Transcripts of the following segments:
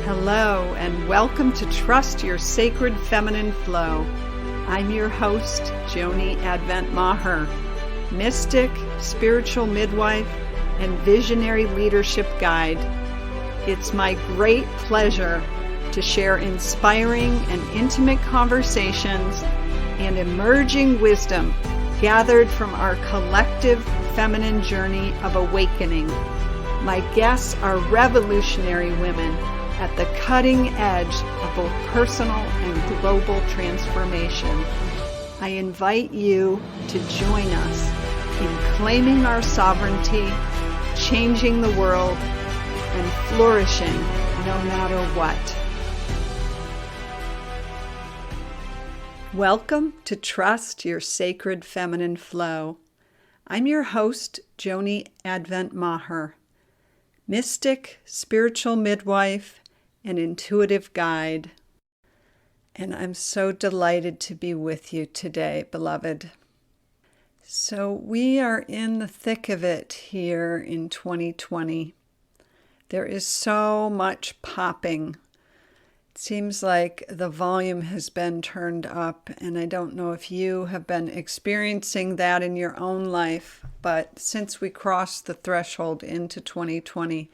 Hello, and welcome to Trust Your Sacred Feminine Flow. I'm your host, Joni Advent Maher, mystic, spiritual midwife, and visionary leadership guide. It's my great pleasure to share inspiring and intimate conversations and emerging wisdom gathered from our collective feminine journey of awakening. My guests are revolutionary women at the cutting edge of both personal and global transformation. I invite you to join us in claiming our sovereignty, changing the world, and flourishing no matter what. Welcome to Trust Your Sacred Feminine Flow. I'm your host, Joni Advent Maher, mystic, spiritual midwife, and intuitive guide. And I'm so delighted to be with you today, beloved. So we are in the thick of it here in 2020. There is so much popping. It seems like the volume has been turned up, and I don't know if you have been experiencing that in your own life, but since we crossed the threshold into 2020,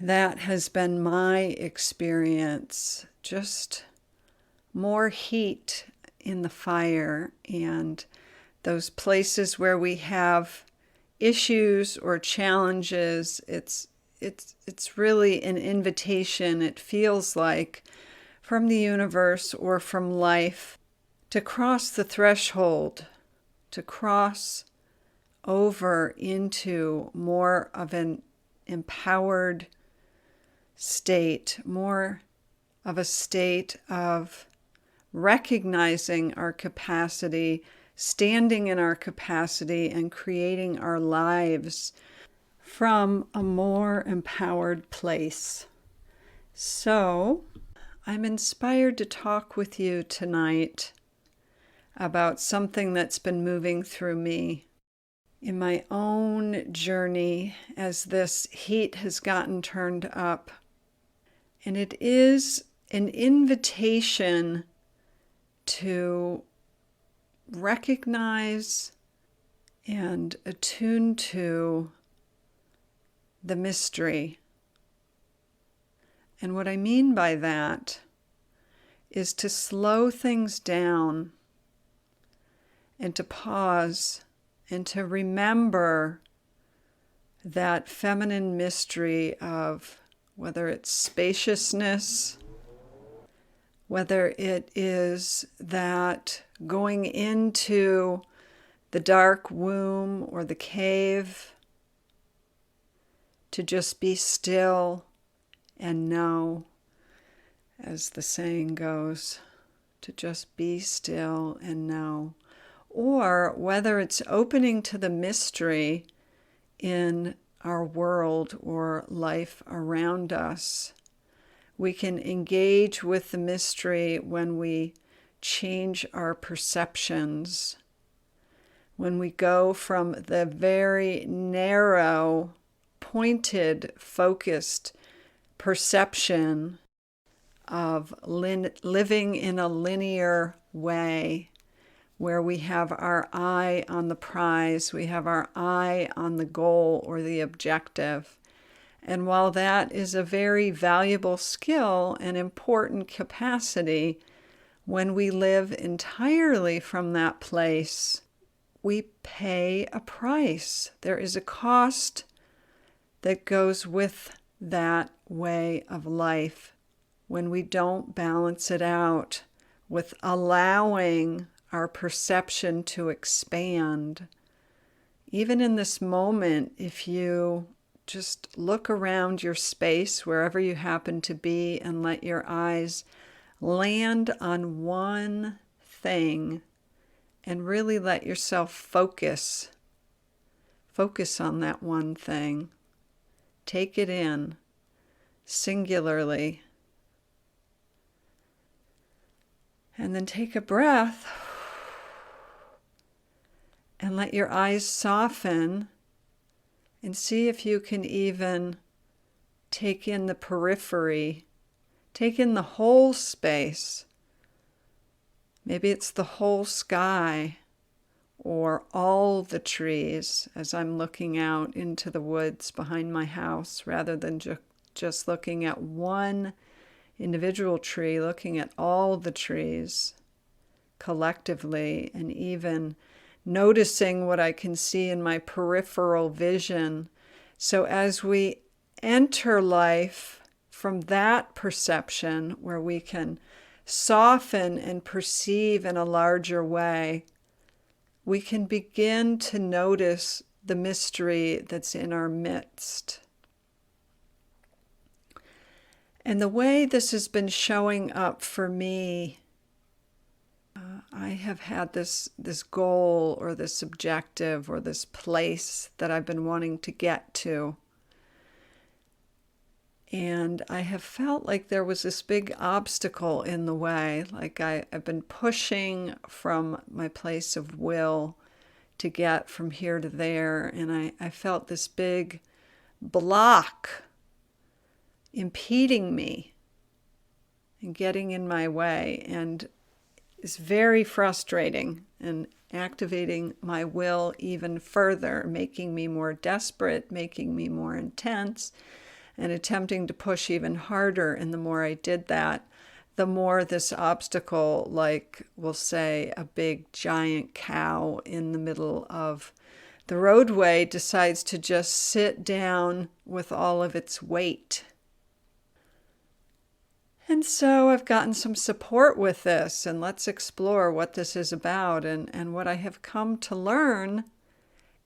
that has been my experience. Just more heat in the fire, and those places where we have issues or challenges, it's really an invitation, it feels like, from the universe or from life to cross the threshold, to cross over into more of an empowered state, more of a state of recognizing our capacity, standing in our capacity, and creating our lives from a more empowered place. So, I'm inspired to talk with you tonight about something that's been moving through me in my own journey as this heat has gotten turned up. And it is an invitation to recognize and attune to the mystery. And what I mean by that is to slow things down and to pause and to remember that feminine mystery of whether it's spaciousness, whether it is that going into the dark womb or the cave to just be still and know, as the saying goes, to just be still and know. Or whether it's opening to the mystery in our world or life around us. We can engage with the mystery when we change our perceptions, when we go from the very narrow, pointed, focused perception of living in a linear way, where we have our eye on the prize, we have our eye on the goal or the objective. And while that is a very valuable skill and important capacity, when we live entirely from that place, we pay a price. There is a cost that goes with that way of life when we don't balance it out with allowing our perception to expand. Even in this moment, if you just look around your space, wherever you happen to be, and let your eyes land on one thing and really let yourself focus on that one thing. Take it in singularly. And then take a breath and let your eyes soften and see if you can even take in the periphery Take in the whole space. Maybe it's the whole sky or all the trees as I'm looking out into the woods behind my house rather than just looking at one individual tree, looking at all the trees collectively, and even noticing what I can see in my peripheral vision. So as we enter life from that perception where we can soften and perceive in a larger way, we can begin to notice the mystery that's in our midst. And the way this has been showing up for me, I have had this goal or this objective or this place that I've been wanting to get to. And I have felt like there was this big obstacle in the way, like I've been pushing from my place of will to get from here to there, and I felt this big block impeding me and getting in my way, and it's very frustrating and activating my will even further, making me more desperate, making me more intense, and attempting to push even harder. And the more I did that, the more this obstacle, like we'll say a big giant cow in the middle of the roadway, decides to just sit down with all of its weight. And so I've gotten some support with this, and let's explore what this is about. And what I have come to learn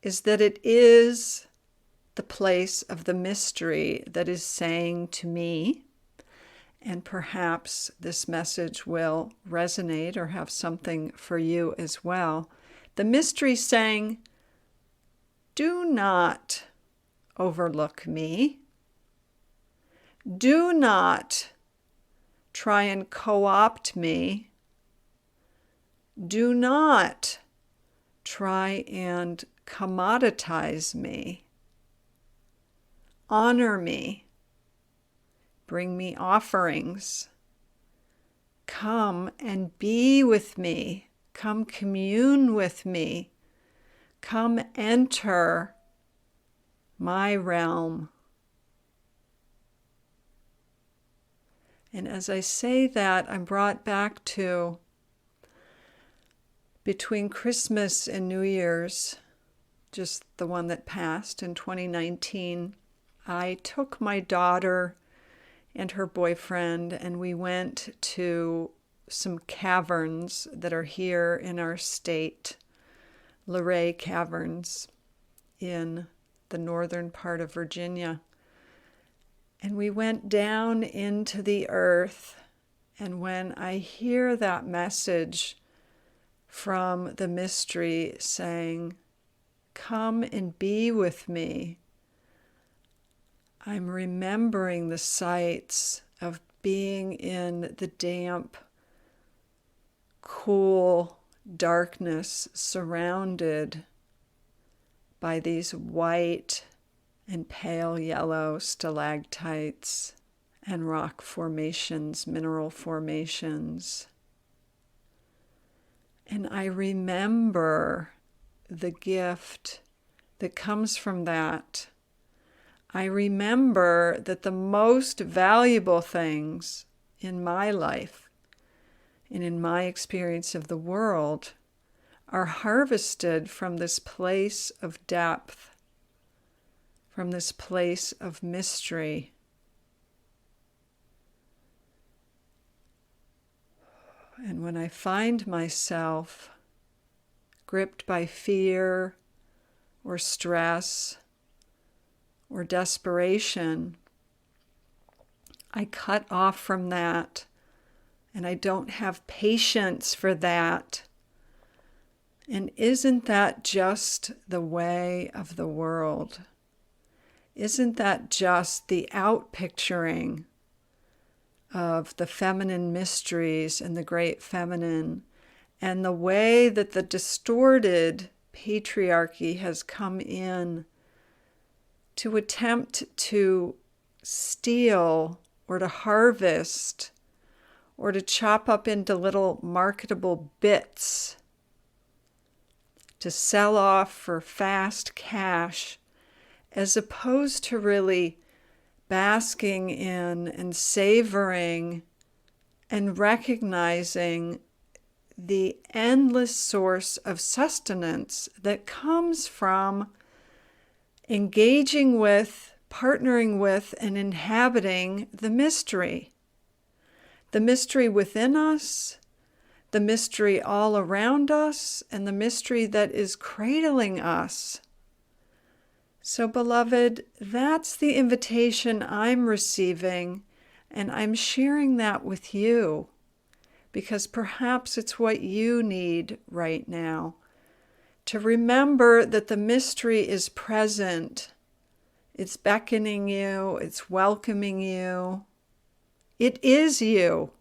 is that it is the place of the mystery that is saying to me, and perhaps this message will resonate or have something for you as well. The mystery saying, do not overlook me. Do not try and co-opt me. Do not try and commoditize me. Honor me. Bring me offerings. Come and be with me. Come commune with me. Come enter my realm. And as I say that, I'm brought back to between Christmas and New Year's, just the one that passed in 2019, I took my daughter and her boyfriend, and we went to some caverns that are here in our state, Luray Caverns in the northern part of Virginia. And we went down into the earth, and when I hear that message from the mystery saying, come and be with me, I'm remembering the sights of being in the damp, cool darkness, surrounded by these white and pale yellow stalactites and rock formations, mineral formations. And I remember the gift that comes from that. I remember that the most valuable things in my life and in my experience of the world are harvested from this place of depth, from this place of mystery. And when I find myself gripped by fear or stress or desperation, I cut off from that, and I don't have patience for that. And isn't that just the way of the world? Isn't that just the outpicturing of the feminine mysteries and the great feminine, and the way that the distorted patriarchy has come in to attempt to steal or to harvest or to chop up into little marketable bits to sell off for fast cash, as opposed to really basking in and savoring and recognizing the endless source of sustenance that comes from engaging with, partnering with, and inhabiting the mystery. The mystery within us, the mystery all around us, and the mystery that is cradling us. So, beloved, that's the invitation I'm receiving, and I'm sharing that with you because perhaps it's what you need right now. To remember that the mystery is present. It's beckoning you, it's welcoming you. It is you.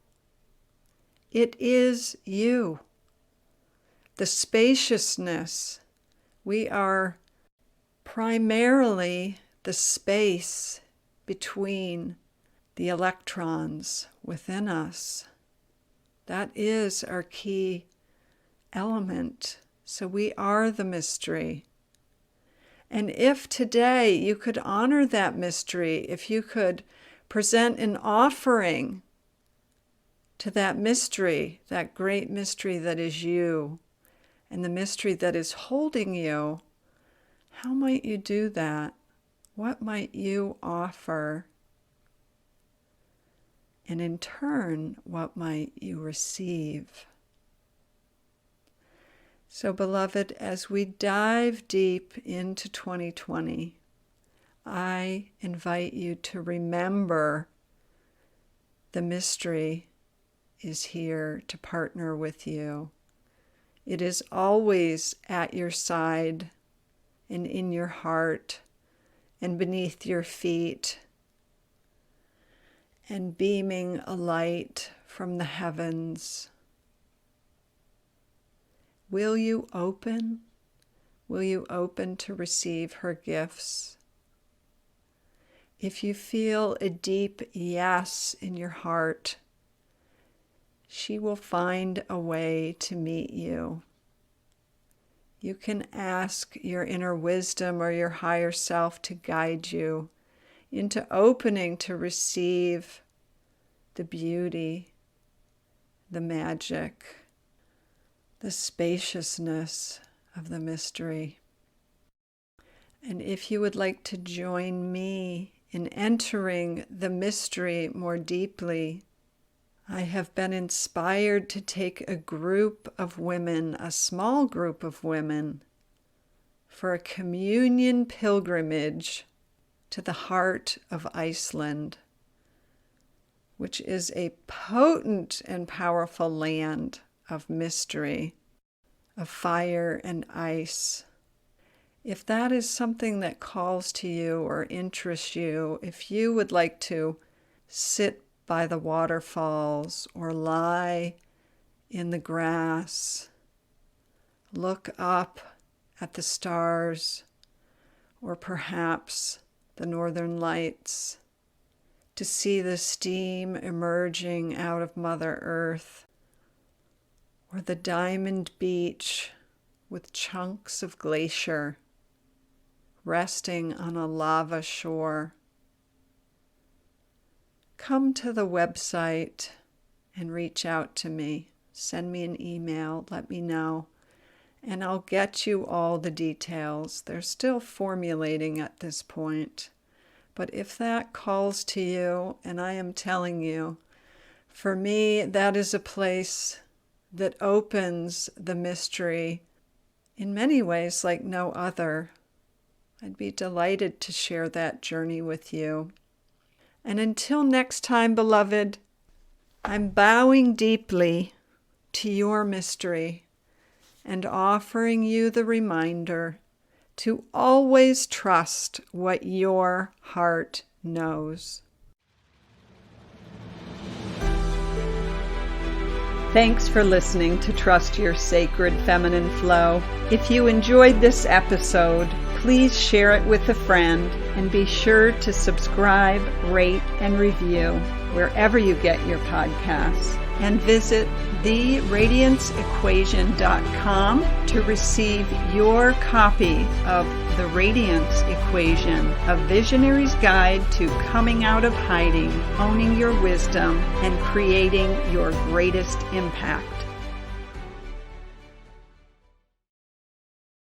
It is you. The spaciousness. We are primarily the space between the electrons within us. That is our key element. So we are the mystery. And if today you could honor that mystery, if you could present an offering to that mystery, that great mystery that is you, and the mystery that is holding you, how might you do that? What might you offer? And in turn, what might you receive? So, beloved, as we dive deep into 2020, I invite you to remember the mystery is here to partner with you. It is always at your side and in your heart and beneath your feet and beaming a light from the heavens. Will you open? Will you open to receive her gifts? If you feel a deep yes in your heart, she will find a way to meet you. You can ask your inner wisdom or your higher self to guide you into opening to receive the beauty, the magic, the spaciousness of the mystery. And if you would like to join me in entering the mystery more deeply, I have been inspired to take a group of women, a small group of women, for a communion pilgrimage to the heart of Iceland, which is a potent and powerful land of mystery, of fire and ice. If that is something that calls to you or interests you, if you would like to sit by the waterfalls or lie in the grass, look up at the stars, or perhaps the northern lights, to see the steam emerging out of Mother Earth, or the diamond beach with chunks of glacier resting on a lava shore. Come to the website and reach out to me. Send me an email, let me know, and I'll get you all the details. They're still formulating at this point. But if that calls to you, and I am telling you, for me, that is a place that opens the mystery in many ways like no other. I'd be delighted to share that journey with you. And until next time, beloved, I'm bowing deeply to your mystery and offering you the reminder to always trust what your heart knows. Thanks for listening to Trust Your Sacred Feminine Flow. If you enjoyed this episode, Please share it with a friend and be sure to subscribe, rate, and review wherever you get your podcasts. And visit theradianceequation.com to receive your copy of The Radiance Equation, a visionary's guide to coming out of hiding, owning your wisdom, and creating your greatest impact.